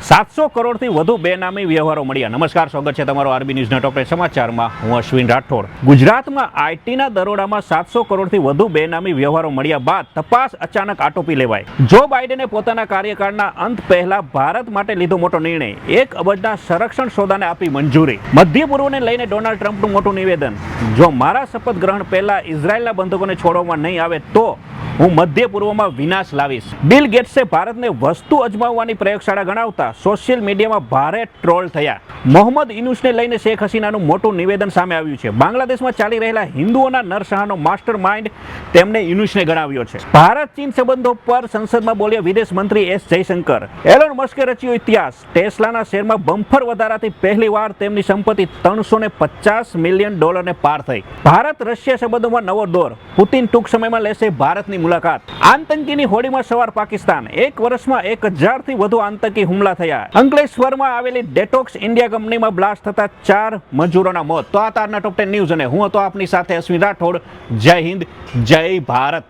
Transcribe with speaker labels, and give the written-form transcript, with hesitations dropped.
Speaker 1: 700 કરોડથી વધુ બેનામી વ્યવહારો મળ્યા। નમસ્કાર, સ્વાગત છે તમારો આરબી ન્યૂઝના ટોપ સમાચારમાં। હું અશ્વિન રાઠોડ। ગુજરાતમાં આઈટીના દરોડામાં 700 કરોડથી વધુ બેનામી વ્યવહારો મળ્યા બાદ તપાસ અચાનક આટોપી લેવાઈ। જો બાઇડને પોતાના કાર્યકાળના અંત પહેલા ભારત માટે લીધો મોટો નિર્ણય, 1 અબજના સંરક્ષણ સોદાને આપી મંજૂરી। મધ્ય પૂર્વને લઈને ડોનાલ્ડ ટ્રમ્પનું મોટું નિવેદન, જો મારા શપથ ગ્રહણ પહેલા ઇઝરાયેલના બંધકોને છોડવામાં નહીં આવે તો હું મધ્ય પૂર્વમાં વિનાશ લાવીશ। બિલ ગેટ્સે ભારતને વસ્તુ અજમાવવાની પ્રયોગશાળા ગણાવતા સોશિયલ મીડિયામાં ભારે ટ્રોલ થયા। મોહમ્મદ યુનુસને લઈને શેખ હસીનાનું મોટું નિવેદન સામે આવ્યું છે। બાંગ્લાદેશમાં ચાલી રહેલા હિન્દુઓના નરસંહારનો માસ્ટર માઇન્ડ તેમને યુનુસને ગણાવ્યો છે। ભારત ચીન સંબંધો પર સંસદમાં બોલ્યા વિદેશ મંત્રી એસ જયશંકર। એલોન મસ્કે રચ્યો ઇતિહાસ, ટેસ્લાના શેરમાં બમ્પર વધારાથી પહેલીવાર તેમની સંપત્તિ $350 મિલિયન પાર થઈ। ભારત રશિયા સંબંધોમાં નવો દોર, પુતિન ટૂંક સમયમાં લેશે ભારતની મુલાકાત। આતંકીની હોડીમાં સવાર પાકિસ્તાન, 1 વર્ષમાં 1000થી વધુ આતંકી હુમલા થયા। અંકલેશ્વરમાં આવેલી ડેટોક્સ ઇન્ડિયા કંપનીમાં બ્લાસ્ટ થતા 4 મજૂરોના મોત। તો આ તારના ટોપ 10 ન્યૂઝ અને હું હતો આપની સાથે અશ્વિન રાઠોડ। જય હિન્દ, જય ભારત।